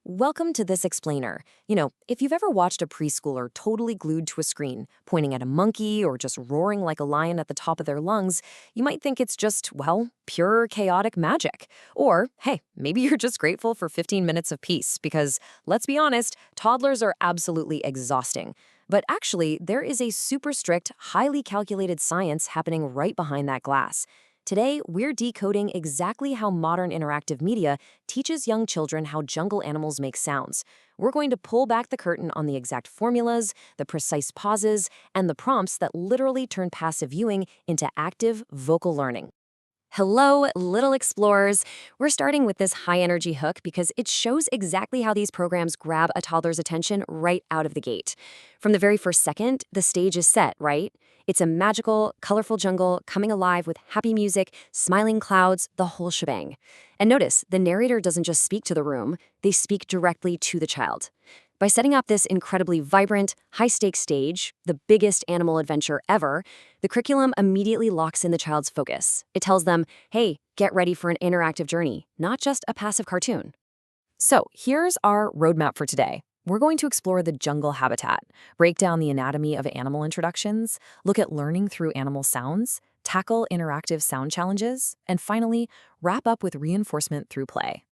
Welcome to this explainer. If you've ever watched a preschooler totally glued to a screen, pointing at a monkey or just roaring like a lion at the top of their lungs, you might think it's just, well, pure chaotic magic. Or, hey, maybe you're just grateful for 15 minutes of peace because, let's be honest, toddlers are absolutely exhausting. But actually, there is a super strict, highly calculated science happening right behind that glass. Today, we're decoding exactly how modern interactive media teaches young children how jungle animals make sounds. We're going to pull back the curtain on the exact formulas, the precise pauses, and the prompts that literally turn passive viewing into active vocal learning. Hello, little explorers. We're starting with this high-energy hook because it shows exactly how these programs grab a toddler's attention right out of the gate. From the very first second, the stage is set, right? It's a magical, colorful jungle coming alive with happy music, smiling clouds, the whole shebang. And notice, the narrator doesn't just speak to the room, they speak directly to the child. By setting up this incredibly vibrant, high-stakes stage, the biggest animal adventure ever, the curriculum immediately locks in the child's focus. It tells them, hey, get ready for an interactive journey, not just a passive cartoon. So here's our roadmap for today. We're going to explore the jungle habitat, break down the anatomy of animal introductions, look at learning through animal sounds, tackle interactive sound challenges, and finally, wrap up with reinforcement through play.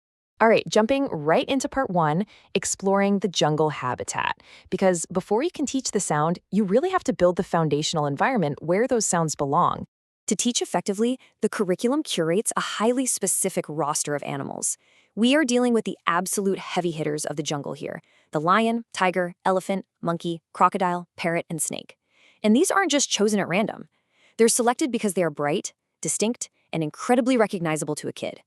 All right, jumping right into part one, exploring the jungle habitat. Because before you can teach the sound, you really have to build the foundational environment where those sounds belong. To teach effectively, the curriculum curates a highly specific roster of animals. We are dealing with the absolute heavy hitters of the jungle here: the lion, tiger, elephant, monkey, crocodile, parrot, and snake. And these aren't just chosen at random. They're selected because they are bright, distinct, and incredibly recognizable to a kid.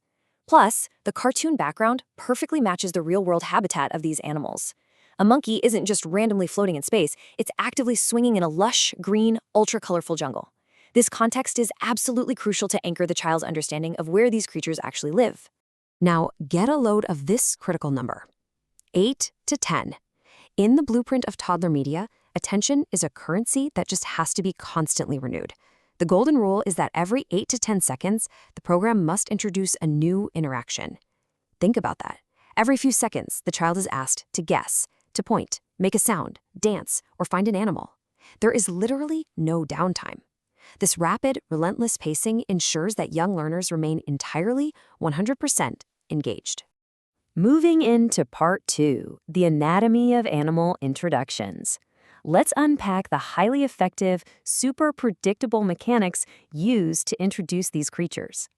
Plus, the cartoon background perfectly matches the real-world habitat of these animals. A monkey isn't just randomly floating in space, it's actively swinging in a lush, green, ultra-colorful jungle. This context is absolutely crucial to anchor the child's understanding of where these creatures actually live. Now, get a load of this critical number: 8 to 10. In the blueprint of toddler media, attention is a currency that just has to be constantly renewed. The golden rule is that every 8 to 10 seconds, the program must introduce a new interaction. Think about that. Every few seconds, the child is asked to guess, to point, make a sound, dance, or find an animal. There is literally no downtime. This rapid, relentless pacing ensures that young learners remain entirely 100% engaged. Moving into part two, the anatomy of animal introductions. Let's unpack the highly effective, super predictable mechanics used to introduce these creatures.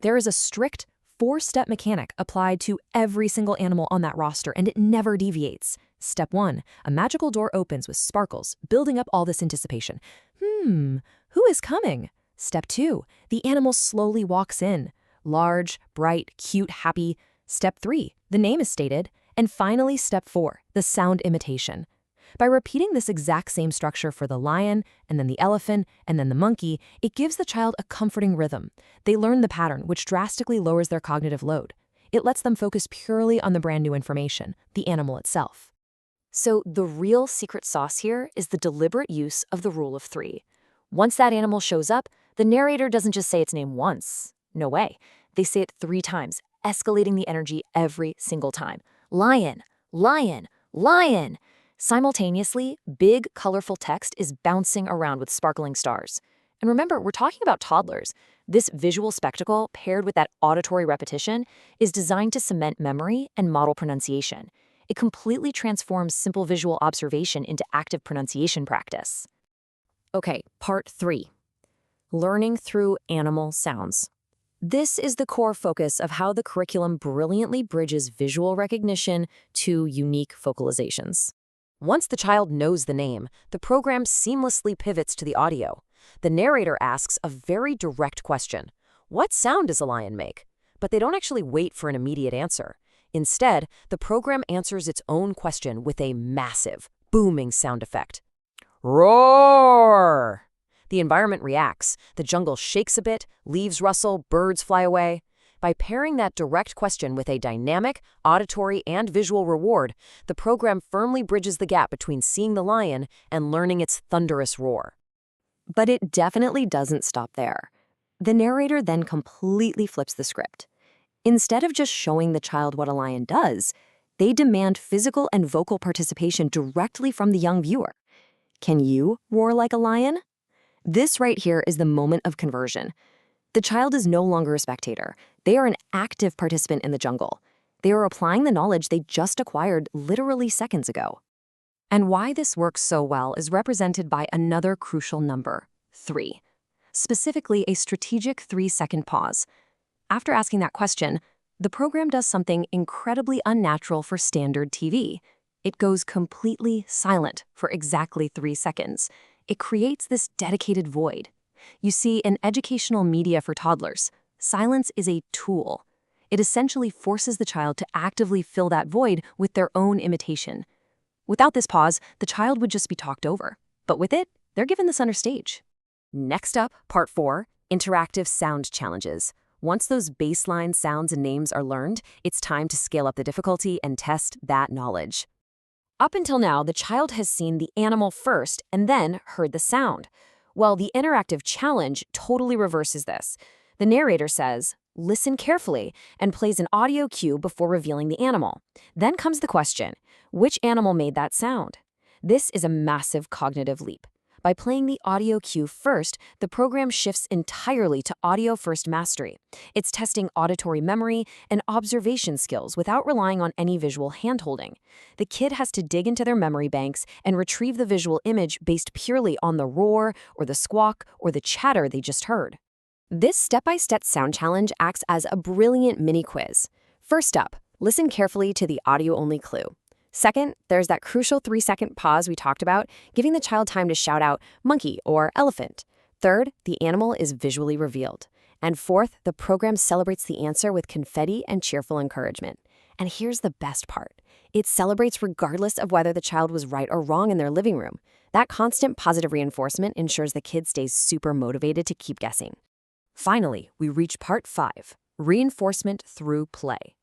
There is a strict four-step mechanic applied to every single animal on that roster, and it never deviates. Step 1, a magical door opens with sparkles, building up all this anticipation. Who is coming? Step 2, the animal slowly walks in. Large, bright, cute, happy. Step 3, the name is stated. And finally, step 4, the sound imitation. By repeating this exact same structure for the lion, and then the elephant, and then the monkey, it gives the child a comforting rhythm. They learn the pattern, which drastically lowers their cognitive load. It lets them focus purely on the brand new information, the animal itself. So the real secret sauce here is the deliberate use of the rule of 3. Once that animal shows up, the narrator doesn't just say its name once. No way. They say it 3 times, escalating the energy every single time. Lion, lion, lion. Simultaneously, big, colorful text is bouncing around with sparkling stars. And remember, we're talking about toddlers. This visual spectacle, paired with that auditory repetition, is designed to cement memory and model pronunciation. It completely transforms simple visual observation into active pronunciation practice. Okay, part 3. Learning through animal sounds. This is the core focus of how the curriculum brilliantly bridges visual recognition to unique vocalizations. Once the child knows the name, the program seamlessly pivots to the audio. The narrator asks a very direct question: what sound does a lion make? But they don't actually wait for an immediate answer. Instead, the program answers its own question with a massive, booming sound effect. Roar! The environment reacts. The jungle shakes a bit, leaves rustle, birds fly away. By pairing that direct question with a dynamic, auditory, and visual reward, the program firmly bridges the gap between seeing the lion and learning its thunderous roar. But it definitely doesn't stop there. The narrator then completely flips the script. Instead of just showing the child what a lion does, They demand physical and vocal participation directly from the young viewer. Can you roar like a lion? This right here is the moment of conversion. The child is no longer a spectator. They are an active participant in the jungle. They are applying the knowledge they just acquired literally seconds ago. And why this works so well is represented by another crucial number, 3. Specifically, a strategic 3-second pause. After asking that question, the program does something incredibly unnatural for standard TV. It goes completely silent for exactly 3 seconds. It creates this dedicated void. You see, in educational media for toddlers, silence is a tool. It essentially forces the child to actively fill that void with their own imitation. Without this pause, the child would just be talked over. But with it, they're given the center stage. Next up, part 4, interactive sound challenges. Once those baseline sounds and names are learned, it's time to scale up the difficulty and test that knowledge. Up until now, the child has seen the animal first and then heard the sound. Well, the interactive challenge totally reverses this. The narrator says, "Listen carefully," and plays an audio cue before revealing the animal. Then comes the question, which animal made that sound? This is a massive cognitive leap. By playing the audio cue first, the program shifts entirely to audio-first mastery. It's testing auditory memory and observation skills without relying on any visual handholding. The kid has to dig into their memory banks and retrieve the visual image based purely on the roar or the squawk or the chatter they just heard. This step-by-step sound challenge acts as a brilliant mini-quiz. First up, listen carefully to the audio-only clue. Second, there's that crucial 3-second pause we talked about, giving the child time to shout out monkey or elephant. Third, the animal is visually revealed. And fourth, the program celebrates the answer with confetti and cheerful encouragement. And here's the best part. It celebrates regardless of whether the child was right or wrong in their living room. That constant positive reinforcement ensures the kid stays super motivated to keep guessing. Finally, we reach part 5, reinforcement through play.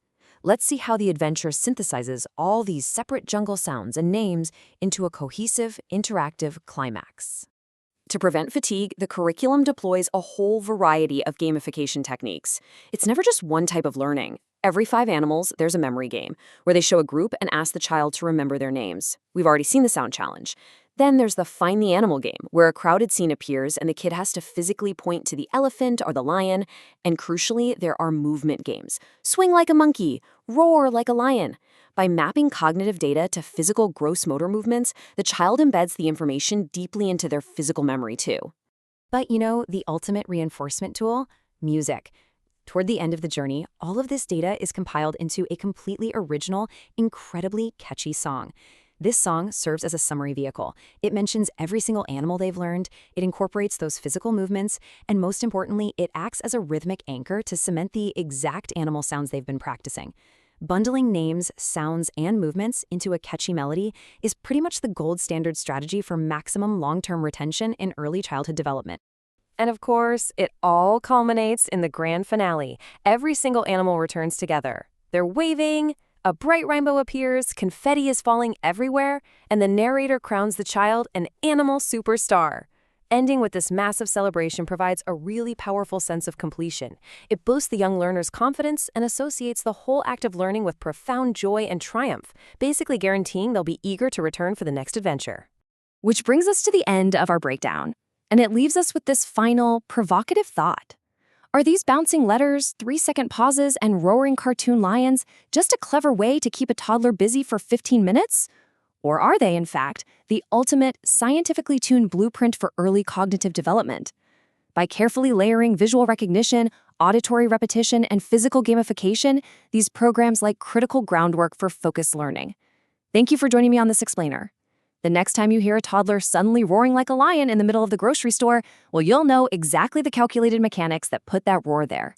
Let's see how the adventure synthesizes all these separate jungle sounds and names into a cohesive, interactive climax. To prevent fatigue, the curriculum deploys a whole variety of gamification techniques. It's never just one type of learning. Every 5 animals, there's a memory game, where they show a group and ask the child to remember their names. We've already seen the sound challenge. Then there's the Find the Animal game, where a crowded scene appears and the kid has to physically point to the elephant or the lion. And crucially, there are movement games. Swing like a monkey, roar like a lion. By mapping cognitive data to physical gross motor movements, the child embeds the information deeply into their physical memory too. But you know, the ultimate reinforcement tool? Music. Toward the end of the journey, all of this data is compiled into a completely original, incredibly catchy song. This song serves as a summary vehicle. It mentions every single animal they've learned, it incorporates those physical movements, and most importantly, it acts as a rhythmic anchor to cement the exact animal sounds they've been practicing. Bundling names, sounds, and movements into a catchy melody is pretty much the gold standard strategy for maximum long-term retention in early childhood development. And of course, it all culminates in the grand finale. Every single animal returns together. They're waving, a bright rainbow appears, confetti is falling everywhere, and the narrator crowns the child an animal superstar. Ending with this massive celebration provides a really powerful sense of completion. It boosts the young learner's confidence and associates the whole act of learning with profound joy and triumph, basically guaranteeing they'll be eager to return for the next adventure. Which brings us to the end of our breakdown, and it leaves us with this final, provocative thought. Are these bouncing letters, 3-second pauses, and roaring cartoon lions just a clever way to keep a toddler busy for 15 minutes? Or are they, in fact, the ultimate, scientifically tuned blueprint for early cognitive development? By carefully layering visual recognition, auditory repetition, and physical gamification, these programs lay critical groundwork for focused learning. Thank you for joining me on this explainer. The next time you hear a toddler suddenly roaring like a lion in the middle of the grocery store, well, you'll know exactly the calculated mechanics that put that roar there.